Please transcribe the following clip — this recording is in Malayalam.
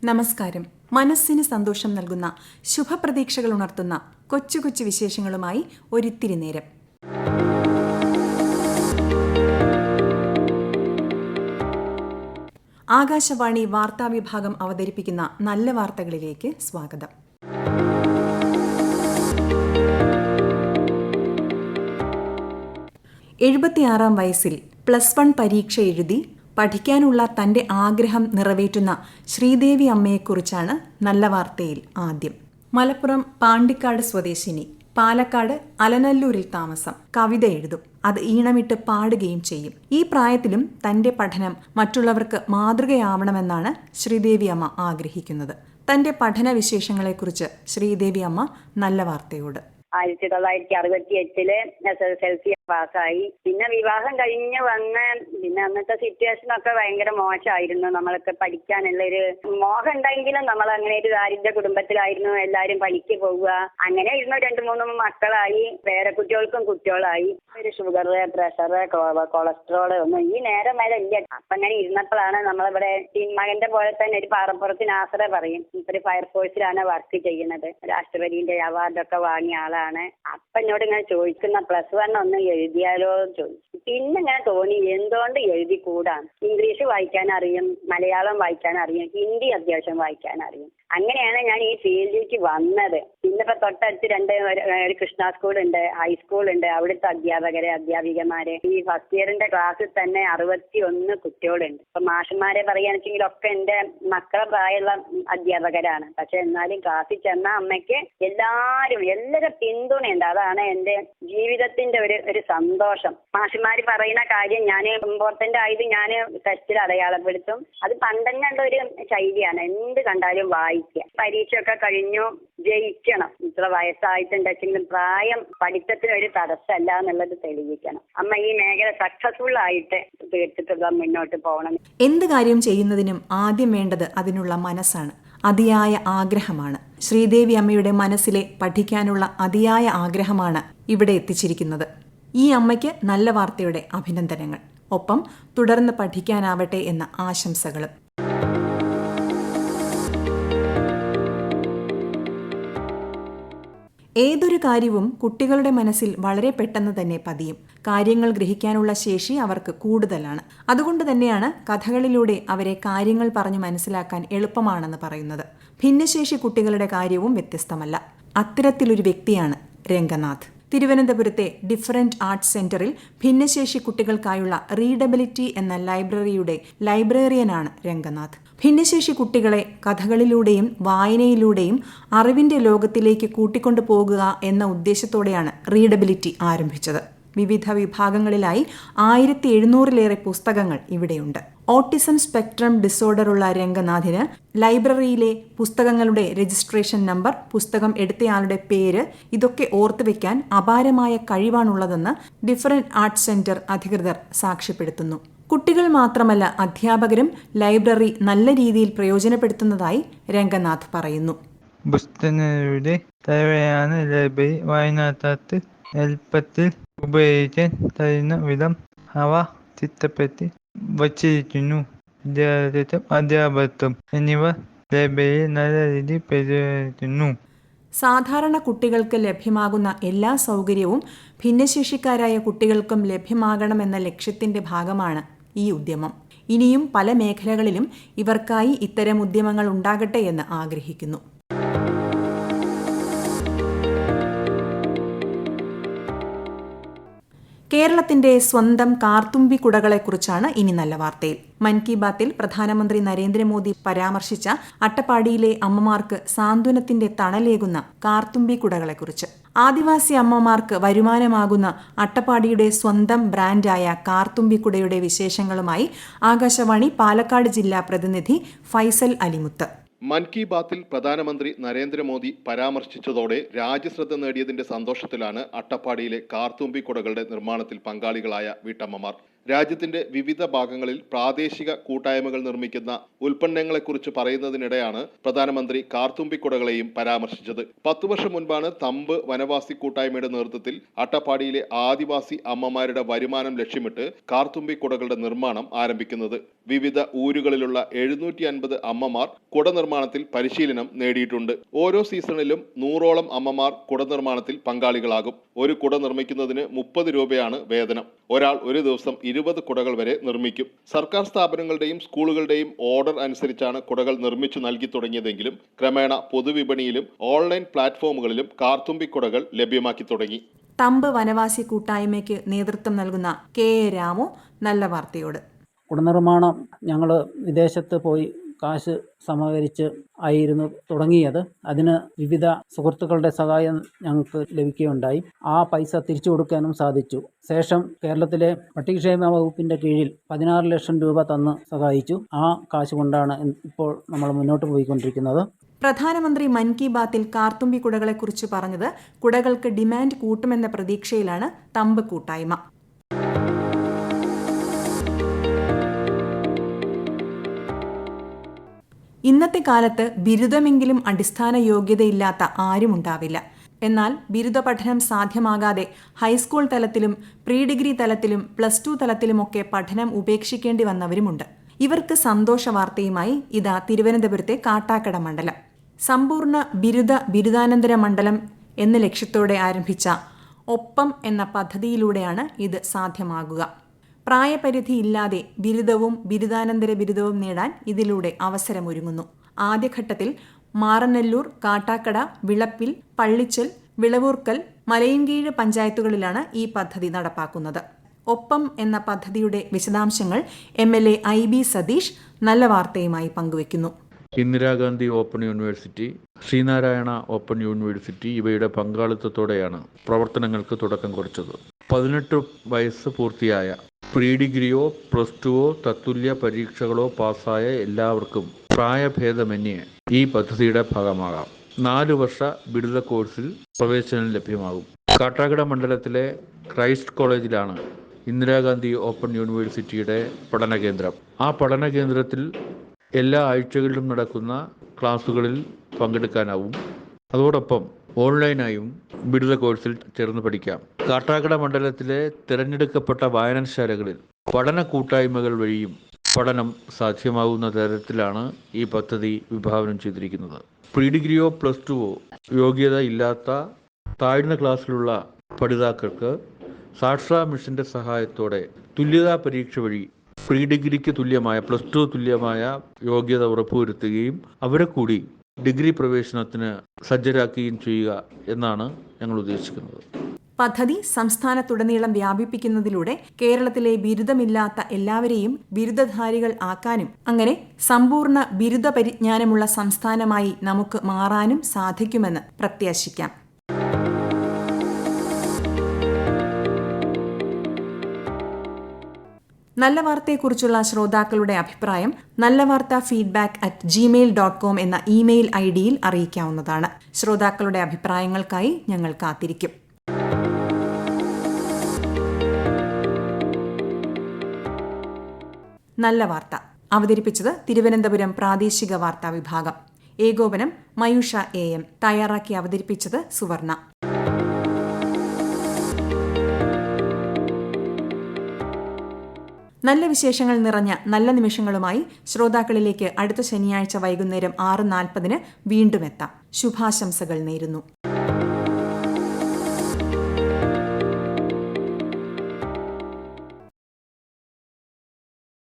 നമസ്കാരം. മനസ്സിന് സന്തോഷം നൽകുന്ന ശുഭപ്രതീക്ഷകൾ ഉണർത്തുന്ന കൊച്ചു കൊച്ചു വിശേഷങ്ങളുമായി ഒരിത്തിരി നേരം. ആകാശവാണി വാർത്താവിഭാഗം അവതരിപ്പിക്കുന്ന നല്ല വാർത്തകളിലേക്ക് സ്വാഗതം. 76 വയസ്സിൽ +1 പരീക്ഷ എഴുതി പഠിക്കാനുള്ള തന്റെ ആഗ്രഹം നിറവേറ്റുന്ന ശ്രീദേവി അമ്മയെക്കുറിച്ചാണ് നല്ല വാർത്തയിൽ ആദ്യം. മലപ്പുറം പാണ്ടിക്കാട് സ്വദേശിനി, പാലക്കാട് അലനല്ലൂരിൽ താമസം. കവിത എഴുതും, അത് ഈണമിട്ട് പാടുകയും ചെയ്യും. ഈ പ്രായത്തിലും തന്റെ പഠനം മറ്റുള്ളവർക്ക് മാതൃകയാവണമെന്നാണ് ശ്രീദേവി അമ്മ ആഗ്രഹിക്കുന്നത്. തന്റെ പഠന വിശേഷങ്ങളെക്കുറിച്ച് ശ്രീദേവി അമ്മ നല്ല വാർത്തയോട്. 1968 SSLC പാസ്സായി. പിന്നെ വിവാഹം കഴിഞ്ഞ് വന്ന് പിന്നെ അന്നത്തെ സിറ്റുവേഷനൊക്കെ ഭയങ്കര മോശമായിരുന്നു. നമ്മൾക്ക് പഠിക്കാനുള്ളൊരു മോഹം ഉണ്ടെങ്കിലും നമ്മൾ അങ്ങനെ ഒരു ദാരിദ്ര്യ കുടുംബത്തിലായിരുന്നു. എല്ലാരും പണിക്ക് പോവുക, അങ്ങനെ ഇരുന്നു. 2-3 മക്കളായി, പേരക്കുട്ടികൾക്കും കുട്ടികളായി. ഒരു ഷുഗർ, പ്രഷർ, കൊളസ്ട്രോൾ ഒന്നും ഈ നേരം വരെ ഇല്ല. അപ്പൊ അങ്ങനെ ഇരുന്നപ്പോഴാണ് നമ്മളിവിടെ മകന്റെ പോലെ തന്നെ ഒരു പാറപ്പുറത്ത് നാസറ പറയും, ഒരു ഫയർഫോഴ്സിലാണ് വർക്ക് ചെയ്യുന്നത്. രാഷ്ട്രപതിന്റെ അവാർഡൊക്കെ വാങ്ങിയ ആളാണ്. അപ്പൊ എന്നോട് ഇങ്ങനെ ചോദിക്കുന്ന +1 ഒന്ന് എഴുതിയാലോ ചോദിച്ചു. പിന്നെ ഇങ്ങനെ തോന്നി, എന്തുകൊണ്ട് എഴുതിക്കൂടാ? ഇംഗ്ലീഷ് വായിക്കാൻ അറിയും, മലയാളം വായിക്കാൻ അറിയും, ഹിന്ദി അത്യാവശ്യം വായിക്കാൻ അറിയും. അങ്ങനെയാണ് ഞാൻ ഈ ഫീൽഡിലേക്ക് വന്നത്. പിന്നിപ്പോ തൊട്ടടുത്ത് ഒരു കൃഷ്ണ സ്കൂളുണ്ട്, ഹൈസ്കൂളുണ്ട്. അവിടുത്തെ അധ്യാപികമാര് ഈ ഫസ്റ്റ് ഇയറിന്റെ ക്ലാസ്സിൽ തന്നെ 61 കുട്ടികളുണ്ട്. ഇപ്പൊ മാഷന്മാരെ പറയുകയാണെന്നുവെച്ചെങ്കിൽ ഒക്കെ എന്റെ മക്കളെ പ്രായമുള്ള അധ്യാപകരാണ്. പക്ഷെ എന്നാലും ക്ലാസ്സിൽ ചെന്ന അമ്മയ്ക്ക് എല്ലാവരും പിന്തുണയുണ്ട്. അതാണ് എന്റെ ജീവിതത്തിന്റെ ഒരു സന്തോഷം. മാഷന്മാര് പറയുന്ന കാര്യം ഞാൻ ഇമ്പോർട്ടന്റ് ആയത് ഞാൻ ടെസ്റ്റിൽ അടയാളപ്പെടുത്തും. അത് പണ്ടന്നെ ഉള്ള ഒരു ശൈലിയാണ്. എന്ത് കണ്ടാലും വായിക്കുക. പരീക്ഷയൊക്കെ കഴിഞ്ഞു, ജയിക്കണം. ഇത്ര വയസ്സായിട്ടുണ്ടെങ്കിലും പ്രായം പഠിത്തത്തിന് ഒരു തടസ്സമല്ല എന്നുള്ളത് തെളിയിക്കണം. അമ്മ ഈ മേഖല സക്സസ്ഫുൾ ആയിട്ട് തീർത്തിട്ടുള്ള മുന്നോട്ട് പോകണം. എന്ത് കാര്യം ചെയ്യുന്നതിനും ആദ്യം വേണ്ടത് അതിനുള്ള മനസ്സാണ്, അതിയായ ആഗ്രഹമാണ്. ശ്രീദേവി അമ്മയുടെ മനസ്സിലെ പഠിക്കാനുള്ള അതിയായ ആഗ്രഹമാണ് ഇവിടെ എത്തിച്ചിരിക്കുന്നത്. ഈ അമ്മയ്ക്ക് നല്ല വാർത്തയുടെ അഭിനന്ദനങ്ങൾ. ഒപ്പം തുടർന്ന് പഠിക്കാനാവട്ടെ എന്ന ആശംസകളും. ഏതൊരു കാര്യവും കുട്ടികളുടെ മനസ്സിൽ വളരെ പെട്ടെന്ന് തന്നെ പതിയും. കാര്യങ്ങൾ ഗ്രഹിക്കാനുള്ള ശേഷി അവർക്ക് കൂടുതലാണ്. അതുകൊണ്ട് തന്നെയാണ് കഥകളിലൂടെ അവരെ കാര്യങ്ങൾ പറഞ്ഞു മനസ്സിലാക്കാൻ എളുപ്പമാണെന്ന് പറയുന്നത്. ഭിന്നശേഷി കുട്ടികളുടെ കാര്യവും വ്യത്യസ്തമല്ല. അത്തരത്തിലൊരു വ്യക്തിയാണ് രംഗനാഥ്. തിരുവനന്തപുരത്തെ ഡിഫറൻറ്റ് ആർട്സ് സെന്ററിൽ ഭിന്നശേഷി കുട്ടികൾക്കായുള്ള റീഡബിലിറ്റി എന്ന ലൈബ്രറിയുടെ ലൈബ്രറിയനാണ് രംഗനാഥ്. ഭിന്നശേഷി കുട്ടികളെ കഥകളിലൂടെയും വായനയിലൂടെയും അറിവിന്റെ ലോകത്തിലേക്ക് കൂട്ടിക്കൊണ്ടു പോകുക എന്ന ഉദ്ദേശത്തോടെയാണ് റീഡബിലിറ്റി ആരംഭിച്ചത്. വിവിധ വിഭാഗങ്ങളിലായി 1700-ലേറെ പുസ്തകങ്ങൾ ഇവിടെയുണ്ട്. ഓട്ടിസം സ്പെക്ട്രം ഡിസോർഡറുള്ള രംഗനാഥിന് ലൈബ്രറിയിലെ പുസ്തകങ്ങളുടെ രജിസ്ട്രേഷൻ നമ്പർ, പുസ്തകം എടുത്തയാളുടെ പേര്, ഇതൊക്കെ ഓർത്തുവെക്കാൻ അപാരമായ കഴിവാണുള്ളതെന്ന് ഡിഫറൻറ്റ് ആർട്സ് സെന്റർ അധികൃതർ സാക്ഷ്യപ്പെടുത്തുന്നു. കുട്ടികൾ മാത്രമല്ല, അധ്യാപകരും ലൈബ്രറി നല്ല രീതിയിൽ പ്രയോജനപ്പെടുത്തുന്നതായി രംഗനാഥ് പറയുന്നു. പുസ്തകങ്ങളുടെ തലവയാണ് ലൈബ്രറി. വായനക്കാർക്ക് എളുപ്പത്തിൽ ഉപയോഗിക്കാൻ കഴിയുന്ന വിധം അവ ചിട്ടപ്പെടുത്തി വച്ചിരിക്കുന്നു. വിദ്യാർത്ഥിത്വം, അധ്യാപകത്വം എന്നിവ ലൈബ്രറിയെ നല്ല രീതിയിൽ പ്രയോജനപ്പെടുത്തുന്നു. സാധാരണ കുട്ടികൾക്ക് ലഭ്യമാകുന്ന എല്ലാ സൗകര്യവും ഭിന്നശേഷിക്കാരായ കുട്ടികൾക്കും ലഭ്യമാകണമെന്ന ലക്ഷ്യത്തിന്റെ ഭാഗമാണ് ഈ ഉദ്യമം. ഇനിയും പല മേഖലകളിലും ഇവർക്കായി ഇത്തരം ഉദ്യമങ്ങൾ ഉണ്ടാകട്ടെ എന്ന് ആഗ്രഹിക്കുന്നു. കേരളത്തിന്റെ സ്വന്തം കാർത്തുമ്പി കുടകളെക്കുറിച്ചാണ് ഇനി നല്ല വാർത്തയിൽ. മൻ കി ബാത്തിൽ പ്രധാനമന്ത്രി നരേന്ദ്രമോദി പരാമർശിച്ച അട്ടപ്പാടിയിലെ അമ്മമാർക്ക് സാന്ത്വനത്തിന്റെ തണലേകുന്ന കാർത്തുമ്പി കുടകളെക്കുറിച്ച്. ആദിവാസി അമ്മമാർക്ക് വരുമാനമാകുന്ന അട്ടപ്പാടിയുടെ സ്വന്തം ബ്രാൻഡായ കാർത്തുമ്പിക്കുടയുടെ വിശേഷങ്ങളുമായി ആകാശവാണി പാലക്കാട് ജില്ലാ പ്രതിനിധി ഫൈസൽ അലിമുത്ത്. മൻ കി ബാത്തിൽ പ്രധാനമന്ത്രി നരേന്ദ്രമോദി പരാമർശിച്ചതോടെ രാജ്യശ്രദ്ധ നേടിയതിന്റെ സന്തോഷത്തിലാണ് അട്ടപ്പാടിയിലെ കാർത്തുമ്പി കുടകളുടെ നിർമ്മാണത്തിൽ പങ്കാളികളായ വീട്ടമ്മമാർ. രാജ്യത്തിന്റെ വിവിധ ഭാഗങ്ങളിൽ പ്രാദേശിക കൂട്ടായ്മകൾ നിർമ്മിക്കുന്ന ഉൽപ്പന്നങ്ങളെക്കുറിച്ച് പറയുന്നതിനിടെയാണ് പ്രധാനമന്ത്രി കാർത്തുമ്പിക്കുടകളെയും പരാമർശിച്ചത്. 10 വർഷം മുൻപാണ് തമ്പ് വനവാസി കൂട്ടായ്മയുടെ നേതൃത്വത്തിൽ അട്ടപ്പാടിയിലെ ആദിവാസി അമ്മമാരുടെ വരുമാനം ലക്ഷ്യമിട്ട് കാർത്തുമ്പിക്കുടകളുടെ നിർമ്മാണം ആരംഭിക്കുന്നത്. വിവിധ ഊരുകളിലുള്ള 750 അമ്മമാർ കുട നിർമ്മാണത്തിൽ പരിശീലനം നേടിയിട്ടുണ്ട്. ഓരോ സീസണിലും 100ഓളം അമ്മമാർ കുട നിർമ്മാണത്തിൽ പങ്കാളികളാകും. ഒരു കുട നിർമ്മിക്കുന്നതിന് 30 രൂപയാണ് വേതനം. ഒരാൾ ഒരു ദിവസം 20 കുടകൾ വരെ നിർമ്മിക്കും. സർക്കാർ സ്ഥാപനങ്ങളുടെയും സ്കൂളുകളുടെയും ഓർഡർ അനുസരിച്ചാണ് കുടകൾ നിർമ്മിച്ചു നൽകി തുടങ്ങിയതെങ്കിലും ക്രമേണ പൊതുവിപണിയിലും ഓൺലൈൻ പ്ലാറ്റ്ഫോമുകളിലും കാർത്തുമ്പിക്കുടകൾ ലഭ്യമാക്കി തുടങ്ങി. തമ്പ് വനവാസി കൂട്ടായ്മയ്ക്ക് നേതൃത്വം നൽകുന്ന കെ എ രാമു നല്ല വാർത്തയോട്. കുടനിർമ്മാണം ഞങ്ങൾ വിദേശത്ത് പോയി കാശ് സമാഹരിച്ച് ആയിരുന്നു തുടങ്ങിയത്. അതിന് വിവിധ സുഹൃത്തുക്കളുടെ സഹായം ഞങ്ങൾക്ക് ലഭിക്കുകയുണ്ടായി. ആ പൈസ തിരിച്ചു കൊടുക്കാനും സാധിച്ചു. ശേഷം കേരളത്തിലെ പട്ടികക്ഷേമ വകുപ്പിൻ്റെ കീഴിൽ 16 ലക്ഷം രൂപ തന്ന് സഹായിച്ചു. ആ കാശ് കൊണ്ടാണ് ഇപ്പോൾ നമ്മൾ മുന്നോട്ട് പോയിക്കൊണ്ടിരിക്കുന്നത്. പ്രധാനമന്ത്രി മൻ കി ബാത്തിൽ കാർത്തുമ്പി കുടകളെക്കുറിച്ച് പറഞ്ഞത് കുടകൾക്ക് ഡിമാൻഡ് കൂട്ടുമെന്ന പ്രതീക്ഷയിലാണ് തമ്പ് കൂട്ടായ്മ. ഇന്നത്തെ കാലത്ത് ബിരുദമെങ്കിലും അടിസ്ഥാന യോഗ്യതയില്ലാത്ത ആരുമുണ്ടാവില്ല. എന്നാൽ ബിരുദ പഠനം സാധ്യമാകാതെ ഹൈസ്കൂൾ തലത്തിലും പ്രീ ഡിഗ്രി തലത്തിലും +2 തലത്തിലുമൊക്കെ പഠനം ഉപേക്ഷിക്കേണ്ടി വന്നവരുമുണ്ട്. ഇവർക്ക് സന്തോഷ വാർത്തയുമായി ഇതാ തിരുവനന്തപുരത്തെ കാട്ടാക്കട മണ്ഡലം. സമ്പൂർണ്ണ ബിരുദാനന്തര മണ്ഡലം എന്ന ലക്ഷ്യത്തോടെ ആരംഭിച്ച ഒപ്പം എന്ന പദ്ധതിയിലൂടെയാണ് ഇത് സാധ്യമാകുക. പ്രായപരിധിയില്ലാതെ ബിരുദവും ബിരുദാനന്തര ബിരുദവും നേടാൻ ഇതിലൂടെ അവസരമൊരുങ്ങുന്നു. ആദ്യഘട്ടത്തിൽ മാറനല്ലൂർ, കാട്ടാക്കട, വിളപ്പിൽ, പള്ളിച്ചൽ, വിളവൂർക്കൽ, മലയൻകീഴ് പഞ്ചായത്തുകളിലാണ് ഈ പദ്ധതി നടപ്പാക്കുന്നത്. ഒപ്പം എന്ന പദ്ധതിയുടെ വിശദാംശങ്ങൾ MLA IB സതീഷ് നല്ല വാർത്തയുമായി പങ്കുവയ്ക്കുന്നു. Indira Gandhi open university, Sreenarayana open university ഇവയുടെ പങ്കാളിത്തത്തോടെയാണ് പ്രവർത്തനങ്ങൾക്ക് തുടക്കം കുറിച്ചത്. 18 വയസ്സ് പൂർത്തിയായ പ്രീ ഡിഗ്രിയോ +2ഓ തത്തുല്യ പരീക്ഷകളോ പാസ്സായ എല്ലാവർക്കും പ്രായഭേദമന്യേ ഈ പദ്ധതിയുടെ ഭാഗമാകാം. 4 വർഷ ബിരുദ കോഴ്സിൽ പ്രവേശനം ലഭ്യമാകും. കാട്ടാക്കട മണ്ഡലത്തിലെ ക്രൈസ്റ്റ് കോളേജിലാണ് ഇന്ദിരാഗാന്ധി ഓപ്പൺ യൂണിവേഴ്സിറ്റിയുടെ പഠന കേന്ദ്രം. ആ പഠന കേന്ദ്രത്തിൽ എല്ലാ ആഴ്ചകളിലും നടക്കുന്ന ക്ലാസുകളിൽ പങ്കെടുക്കാനാവും. അതോടൊപ്പം ഓൺലൈനായും ബിരുദ കോഴ്സിൽ ചേർന്ന് പഠിക്കാം. കാട്ടാക്കട മണ്ഡലത്തിലെ തിരഞ്ഞെടുക്കപ്പെട്ട വായനശാലകളിൽ പഠന കൂട്ടായ്മകൾ വഴിയും പഠനം സാധ്യമാകുന്ന തരത്തിലാണ് ഈ പദ്ധതി വിഭാവനം ചെയ്തിരിക്കുന്നത്. പ്രീ ഡിഗ്രിയോ +2ഓ യോഗ്യത ഇല്ലാത്ത താഴ്ന്ന ക്ലാസ്സിലുള്ള പഠിതാക്കൾക്ക് സാക്ഷാ മിഷന്റെ സഹായത്തോടെ തുല്യതാ പരീക്ഷ വഴി പ്രീ ഡിഗ്രിക്ക് തുല്യമായ +2 തുല്യമായ യോഗ്യത ഉറപ്പുവരുത്തുകയും അവരെ കൂടി ഡിഗ്രി പ്രവേശനത്തിന് സജ്ജരാക്കുകയും ചെയ്യുക എന്നാണ് ഞങ്ങൾ ഉദ്ദേശിക്കുന്നത്. പദ്ധതി സംസ്ഥാനത്തുടനീളം വ്യാപിപ്പിക്കുന്നതിലൂടെ കേരളത്തിലെ ബിരുദമില്ലാത്ത എല്ലാവരെയും ബിരുദധാരികൾ ആക്കാനും അങ്ങനെ സമ്പൂർണ്ണ ബിരുദ പരിജ്ഞാനമുള്ള സംസ്ഥാനമായി നമുക്ക് മാറാനും സാധിക്കുമെന്ന് പ്രത്യാശിക്കാം. നല്ല വാർത്തയെക്കുറിച്ചുള്ള ശ്രോതാക്കളുടെ അഭിപ്രായം nallavaartha@gmail.com എന്ന ഇമെയിൽ ID-യിൽ അറിയിക്കാവുന്നതാണ്. ശ്രോതാക്കളുടെ അഭിപ്രായങ്ങൾക്കായി ഞങ്ങൾ കാത്തിരിക്കും. നല്ല വാർത്ത അവതരിപ്പിച്ചത് തിരുവനന്തപുരം പ്രാദേശിക വാർത്താ വിഭാഗം. ഏകോപനം മയൂഷ AM. തയ്യാറാക്കി അവതരിപ്പിച്ചത് സുവർണ. നല്ല വിശേഷങ്ങൾ നിറഞ്ഞ നല്ല നിമിഷങ്ങളുമായി ശ്രോതാക്കളിലേക്ക് അടുത്ത ശനിയാഴ്ച വൈകുന്നേരം 6:40 വീണ്ടും എത്താം. ശുഭാശംസകൾ നേരുന്നു.